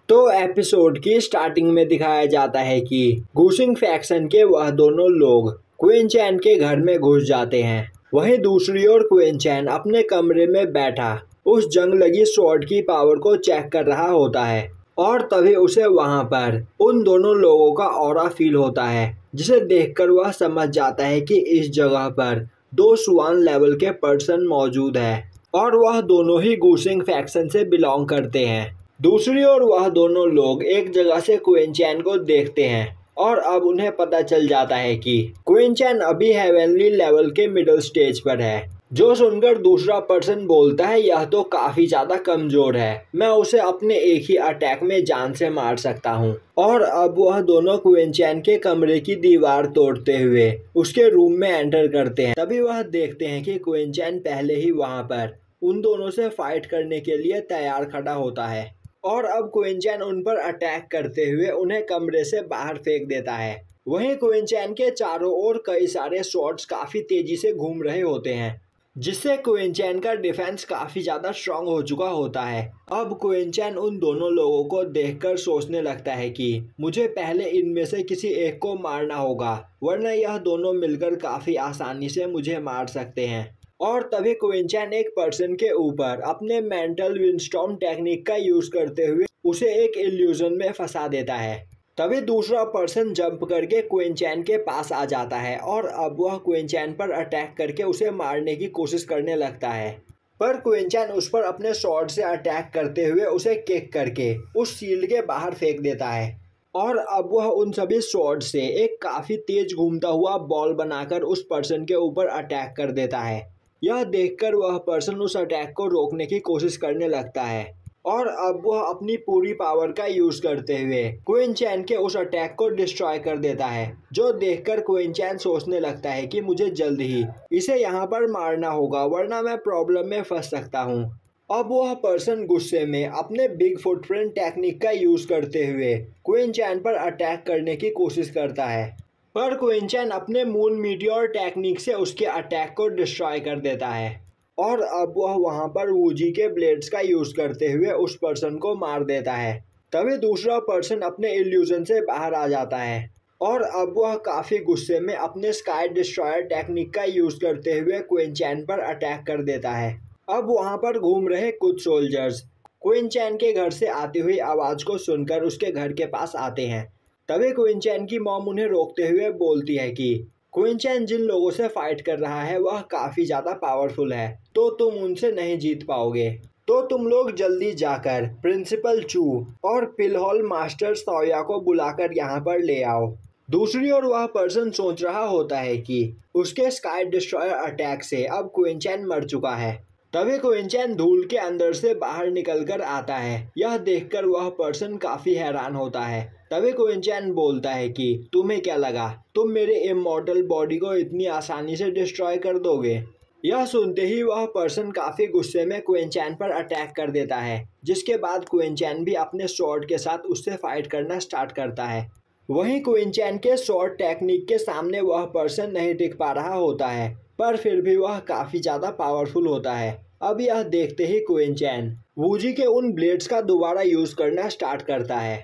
तो एपिसोड की स्टार्टिंग में दिखाया जाता है कि गुशिंग फैक्शन के वह दोनों लोग क्वीन चैन के घर में घुस जाते हैं। वहीं दूसरी ओर क्वीन चैन अपने कमरे में बैठा उस जंग लगी स्वॉर्ड की पावर को चेक कर रहा होता है और तभी उसे वहां पर उन दोनों लोगों का ऑरा फील होता है, जिसे देखकर वह समझ जाता है कि इस जगह पर दो स्वान लेवल के पर्सन मौजूद है और वह दोनों ही गुशिंग फैक्शन से बिलोंग करते हैं। दूसरी ओर वह दोनों लोग एक जगह से क्वीन चैन को देखते हैं और अब उन्हें पता चल जाता है कि क्वीन चैन अभी हेवनली लेवल के मिडिल स्टेज पर है। जो सुनकर दूसरा पर्सन बोलता है, यह तो काफी ज्यादा कमजोर है, मैं उसे अपने एक ही अटैक में जान से मार सकता हूँ। और अब वह दोनों क्वीन चैन के कमरे की दीवार तोड़ते हुए उसके रूम में एंटर करते हैं। तभी वह देखते हैं कि क्वीन चैन पहले ही वहाँ पर उन दोनों से फाइट करने के लिए तैयार खड़ा होता है और अब क्वीन चैन उन पर अटैक करते हुए उन्हें कमरे से बाहर फेंक देता है। वहीं क्वीन चैन के चारों ओर कई सारे स्वॉर्ड्स काफी तेजी से घूम रहे होते हैं, जिससे क्वीन चैन का डिफेंस काफी ज्यादा स्ट्रांग हो चुका होता है। अब क्वीन चैन उन दोनों लोगों को देखकर सोचने लगता है कि मुझे पहले इनमें से किसी एक को मारना होगा, वरना यह दोनों मिलकर काफी आसानी से मुझे मार सकते हैं। और तभी क्वीन चैन एक पर्सन के ऊपर अपने मेंटल विंडस्टॉर्म टेक्निक का यूज करते हुए उसे एक इल्यूजन में फंसा देता है। तभी दूसरा पर्सन जंप करके क्वीन चैन के पास आ जाता है और अब वह क्वीन चैन पर अटैक करके उसे मारने की कोशिश करने लगता है, पर क्वीन चैन उस पर अपने स्वॉर्ड से अटैक करते हुए उसे किक करके उस शील्ड के बाहर फेंक देता है। और अब वह उन सभी स्वॉर्ड से एक काफी तेज घूमता हुआ बॉल बनाकर उस पर्सन के ऊपर अटैक कर देता है। यह देखकर वह पर्सन उस अटैक को रोकने की कोशिश करने लगता है और अब वह अपनी पूरी पावर का यूज करते हुए क्वीन चैन के उस अटैक को डिस्ट्रॉय कर देता है। जो देखकर क्वीन चैन सोचने लगता है कि मुझे जल्द ही इसे यहाँ पर मारना होगा, वरना मैं प्रॉब्लम में फंस सकता हूँ। अब वह पर्सन गुस्से में अपने बिग फुटप्रिंट टेक्निक का यूज करते हुए क्वीन चैन पर अटैक करने की कोशिश करता है, पर क्वीन चैन अपने मून मीटियोर टेक्निक से उसके अटैक को डिस्ट्रॉय कर देता है और अब वह वहां पर वूजी के ब्लेड्स का यूज करते हुए उस पर्सन को मार देता है। तभी दूसरा पर्सन अपने इल्यूजन से बाहर आ जाता है और अब वह काफी गुस्से में अपने स्काई डिस्ट्रॉयर टेक्निक का यूज करते हुए क्वीन चैन पर अटैक कर देता है। अब वहां पर घूम रहे कुछ सोल्जर्स क्वीन चैन के घर से आती हुई आवाज को सुनकर उसके घर के पास आते हैं। तभी क्वीन चैन की मॉम उन्हें रोकते हुए बोलती है कि क्वीन चैन जिन लोगों से फाइट कर रहा है वह काफी ज्यादा पावरफुल है, तो तुम उनसे नहीं जीत पाओगे। तो तुम लोग जल्दी जाकर प्रिंसिपल चू और पिलहॉल मास्टर सौया को बुलाकर यहाँ पर ले आओ। दूसरी ओर वह पर्सन सोच रहा होता है कि उसके स्काई डिस्ट्रॉयर अटैक से अब क्वीन चैन मर चुका है। तभी क्वीन चैन धूल के अंदर से बाहर निकलकर आता है। यह देखकर वह पर्सन काफी हैरान होता है। तभी क्वीन चैन बोलता है कि तुम्हें क्या लगा तुम मेरे इमॉर्टल बॉडी को इतनी आसानी से डिस्ट्रॉय कर दोगे। यह सुनते ही वह पर्सन काफी गुस्से में क्वीन चैन पर अटैक कर देता है, जिसके बाद क्वीन चैन भी अपने स्वॉर्ड के साथ उससे फाइट करना स्टार्ट करता है। वहीं क्वीन चैन के स्वॉर्ड टेक्निक के सामने वह पर्सन नहीं टिक पा रहा होता है, पर फिर भी वह काफी ज्यादा पावरफुल होता है। अब यह देखते ही क्वीन चैन वूजी के उन ब्लेड्स का दोबारा यूज करना स्टार्ट करता है।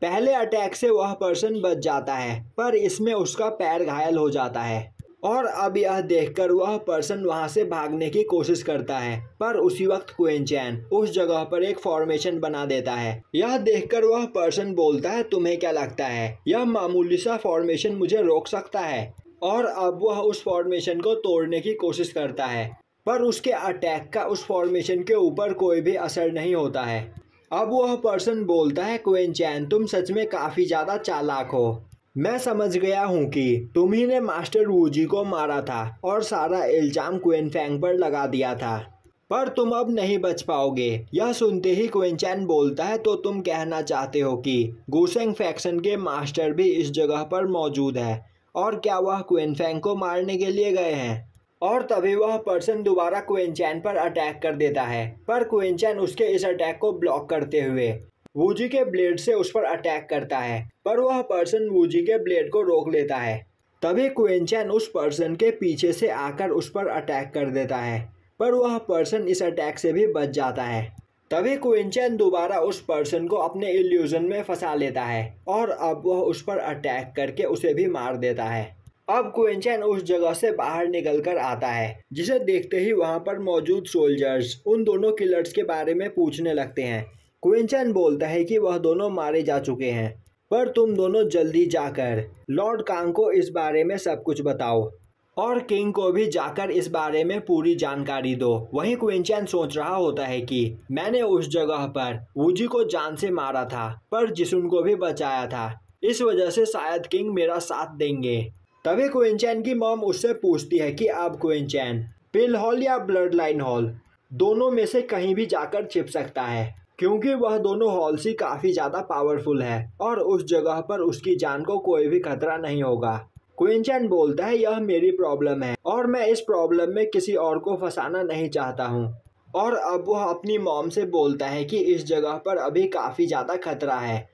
पहले अटैक से वह पर्सन बच जाता है, पर इसमें उसका पैर घायल हो जाता है और अब यह देखकर वह पर्सन वहां से भागने की कोशिश करता है, पर उसी वक्त क्वीन चैन उस जगह पर एक फॉर्मेशन बना देता है। यह देखकर वह पर्सन बोलता है, तुम्हें क्या लगता है यह मामूली सा फॉर्मेशन मुझे रोक सकता है? और अब वह उस फॉर्मेशन को तोड़ने की कोशिश करता है, पर उसके अटैक का उस फॉर्मेशन के ऊपर कोई भी असर नहीं होता है। अब वह पर्सन बोलता है, क्वीन चैन तुम सच में काफी ज्यादा चालाक हो। मैं समझ गया हूँ कि तुम ही ने मास्टर वूजी को मारा था और सारा इल्जाम क्वीन फैंग पर लगा दिया था, पर तुम अब नहीं बच पाओगे। यह सुनते ही क्वीन चैन बोलता है, तो तुम कहना चाहते हो कि गुशिंग फैक्शन के मास्टर भी इस जगह पर मौजूद है और क्या वह क्वीन फैंग को मारने के लिए गए हैं? और तभी वह पर्सन दोबारा क्वीन चैन पर अटैक कर देता है, पर क्वीन चैन उसके इस अटैक को ब्लॉक करते हुए वूजी के ब्लेड से उस पर अटैक करता है, पर वह पर्सन वूजी के ब्लेड को रोक लेता है। तभी क्वीन चैन उस पर्सन के पीछे से आकर उस पर अटैक कर देता है, पर वह पर्सन इस अटैक से भी बच जाता है। तभी क्विंचन दोबारा उस पर्सन को अपने इल्यूजन में फंसा लेता है और अब वह उस पर अटैक करके उसे भी मार देता है। अब क्विंचन उस जगह से बाहर निकल कर आता है, जिसे देखते ही वहां पर मौजूद सोल्जर्स उन दोनों किलर्स के बारे में पूछने लगते हैं। क्विंचन बोलता है कि वह दोनों मारे जा चुके हैं, पर तुम दोनों जल्दी जाकर लॉर्ड कांग को इस बारे में सब कुछ बताओ और किंग को भी जाकर इस बारे में पूरी जानकारी दो। वहीं क्विंचन सोच रहा होता है कि मैंने उस जगह पर वूजी को जान से मारा था, पर जिसुन को भी बचाया था, इस वजह से शायद किंग मेरा साथ देंगे। तभी क्विंचन की मॉम उससे पूछती है कि अब क्विंचन पिल हॉल या ब्लड लाइन हॉल दोनों में से कहीं भी जाकर छिप सकता है, क्योंकि वह दोनों हॉल्स ही काफ़ी ज़्यादा पावरफुल है और उस जगह पर उसकी जान को कोई भी खतरा नहीं होगा। क्विंचन बोलता है यह मेरी प्रॉब्लम है और मैं इस प्रॉब्लम में किसी और को फंसाना नहीं चाहता हूँ। और अब वह अपनी मॉम से बोलता है कि इस जगह पर अभी काफ़ी ज़्यादा खतरा है,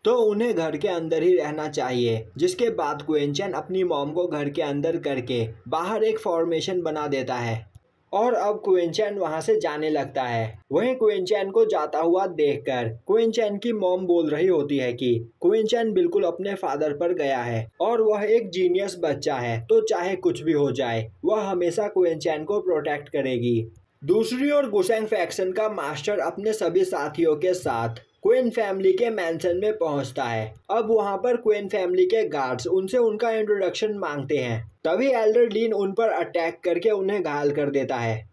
तो उन्हें घर के अंदर ही रहना चाहिए। जिसके बाद क्विंचन अपनी मॉम को घर के अंदर करके बाहर एक फॉर्मेशन बना देता है और अब क्विंचन वहां से जाने लगता है। वहीं क्विंचन को जाता हुआ देखकर क्विंचन की मॉम बोल रही होती है कि क्विंचन बिल्कुल अपने फादर पर गया है और वह एक जीनियस बच्चा है, तो चाहे कुछ भी हो जाए वह हमेशा क्विंचन को प्रोटेक्ट करेगी। दूसरी ओर गुशैंग फैक्शन का मास्टर अपने सभी साथियों के साथ क्वीन फैमिली के मैंशन में पहुंचता है। अब वहां पर क्वीन फैमिली के गार्ड्स उनसे उनका इंट्रोडक्शन मांगते हैं। तभी एल्डर लीन उन पर अटैक करके उन्हें घायल कर देता है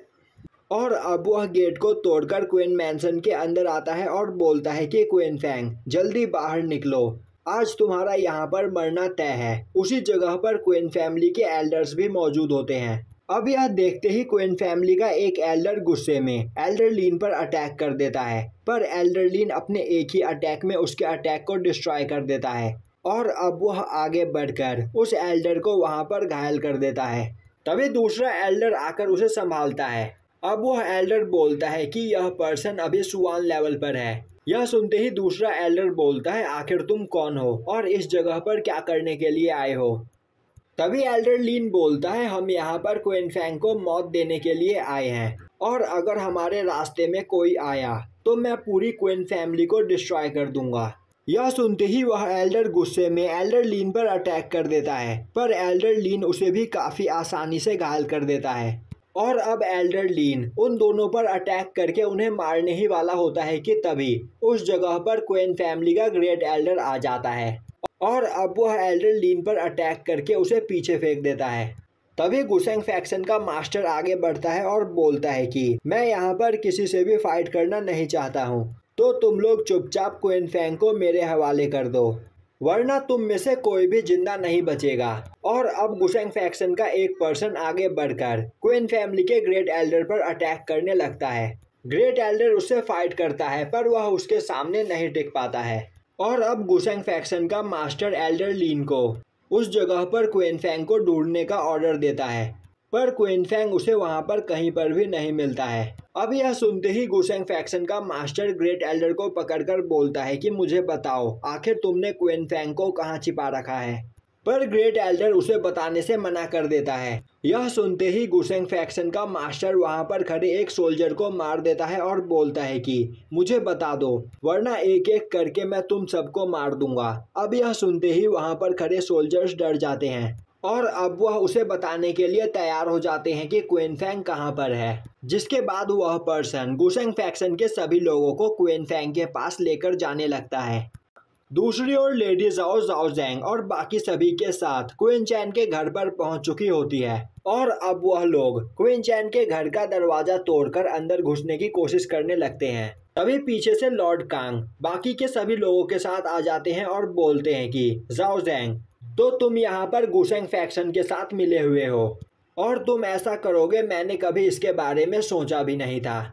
और अब वह गेट को तोड़कर क्वीन मैंशन के अंदर आता है और बोलता है कि क्वीन फैंग जल्दी बाहर निकलो, आज तुम्हारा यहाँ पर मरना तय है। उसी जगह पर क्वीन फैमिली के एल्डर्स भी मौजूद होते हैं। अब यह देखते ही क्वीन फैमिली का एक एल्डर गुस्से में एल्डर लीन पर अटैक कर देता है, पर एल्डर लीन अपने एक ही अटैक में उसके अटैक को डिस्ट्रॉय कर देता है और अब वह आगे बढ़कर उस एल्डर को वहां पर घायल कर देता है। तभी दूसरा एल्डर आकर उसे संभालता है। अब वह एल्डर बोलता है कि यह पर्सन अभी सुवान लेवल पर है। यह सुनते ही दूसरा एल्डर बोलता है आखिर तुम कौन हो और इस जगह पर क्या करने के लिए आए हो। तभी एल्डर लीन बोलता है हम यहाँ पर क्वीन फैंग को मौत देने के लिए आए हैं और अगर हमारे रास्ते में कोई आया तो मैं पूरी क्वीन फैमिली को डिस्ट्रॉय कर दूंगा। यह सुनते ही वह एल्डर गुस्से में एल्डर लीन पर अटैक कर देता है, पर एल्डर लीन उसे भी काफ़ी आसानी से घायल कर देता है और अब एल्डर लीन उन दोनों पर अटैक करके उन्हें मारने ही वाला होता है कि तभी उस जगह पर क्वीन फैमिली का ग्रेट एल्डर आ जाता है और अब वह एल्डर लीन पर अटैक करके उसे पीछे फेंक देता है। तभी गुशैंग फैक्शन का मास्टर आगे बढ़ता है और बोलता है कि मैं यहाँ पर किसी से भी फाइट करना नहीं चाहता हूँ, तो तुम लोग चुपचाप क्वीन फैंग को मेरे हवाले कर दो, वरना तुम में से कोई भी जिंदा नहीं बचेगा। और अब गुशैंग फैक्शन का एक पर्सन आगे बढ़कर क्वीन फैमिली के ग्रेट एल्डर पर अटैक करने लगता है। ग्रेट एल्डर उससे फाइट करता है, पर वह उसके सामने नहीं टिक पाता है और अब गुशैंग फैक्शन का मास्टर एल्डर लीन को उस जगह पर क्वीन फैंग को ढूंढने का ऑर्डर देता है, पर क्वीन फैंग उसे वहां पर कहीं पर भी नहीं मिलता है। अब यह सुनते ही गुशैंग फैक्शन का मास्टर ग्रेट एल्डर को पकड़कर बोलता है कि मुझे बताओ आखिर तुमने क्वीन फैंग को कहाँ छिपा रखा है, पर ग्रेट एल्डर उसे बताने से मना कर देता है। यह सुनते ही गुशैंग फैक्शन का मास्टर वहां पर खड़े एक सोल्जर को मार देता है और बोलता है कि मुझे बता दो, वरना एक एक करके मैं तुम सबको मार दूंगा। अब यह सुनते ही वहां पर खड़े सोल्जर्स डर जाते हैं और अब वह उसे बताने के लिए तैयार हो जाते हैं कि क्वीन फैंग कहाँ पर है। जिसके बाद वह पर्सन गुशैंग फैक्शन के सभी लोगों को क्वीन फैंग के पास लेकर जाने लगता है। दूसरी ओर लेडी जाओ जाओजेंग और बाकी सभी के साथ क्वीन चैन के घर पर पहुंच चुकी होती है और अब वह लोग क्वीन चैन के घर का दरवाजा तोड़कर अंदर घुसने की कोशिश करने लगते हैं। तभी पीछे से लॉर्ड कांग बाकी के सभी लोगों के साथ आ जाते हैं और बोलते हैं कि जाओजेंग, तो तुम यहाँ पर गुशैंग फैक्शन के साथ मिले हुए हो और तुम ऐसा करोगे मैंने कभी इसके बारे में सोचा भी नहीं था।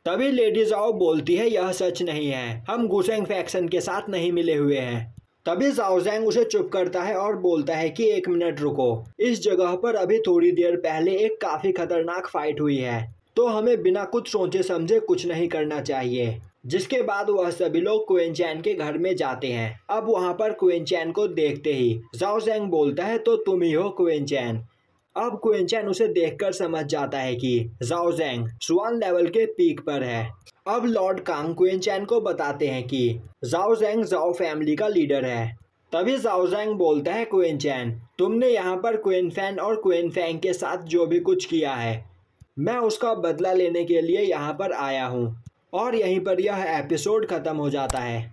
तभी लेडी जाओ बोलती है यह सच नहीं है, हम गुशैंग फैक्शन के साथ नहीं मिले हुए हैं। तभी जाओजेंग उसे चुप करता है और बोलता है कि 1 मिनट रुको, इस जगह पर अभी थोड़ी देर पहले एक काफ़ी खतरनाक फाइट हुई है, तो हमें बिना कुछ सोचे समझे कुछ नहीं करना चाहिए। जिसके बाद वह सभी लोग क्वीन चैन के घर में जाते हैं। अब वहां पर क्वीन चैन को देखते ही जाओजेंग बोलता है तो तुम ही हो क्वीन चैन। अब क्वीन चैन उसे देखकर समझ जाता है कि जाओजेंग स्वान लेवल के पीक पर है। अब लॉर्ड कांग क्वीन चैन को बताते हैं कि जाओ ज़ैंग जाओ फैमिली का लीडर है। तभी जाओ ज़ैंग बोलता है क्वीन चैन, तुमने यहाँ पर क्वीन फैन और क्वीन फैंग के साथ जो भी कुछ किया है मैं उसका बदला लेने के लिए यहाँ पर आया हूँ। और यहीं पर यह एपिसोड ख़त्म हो जाता है।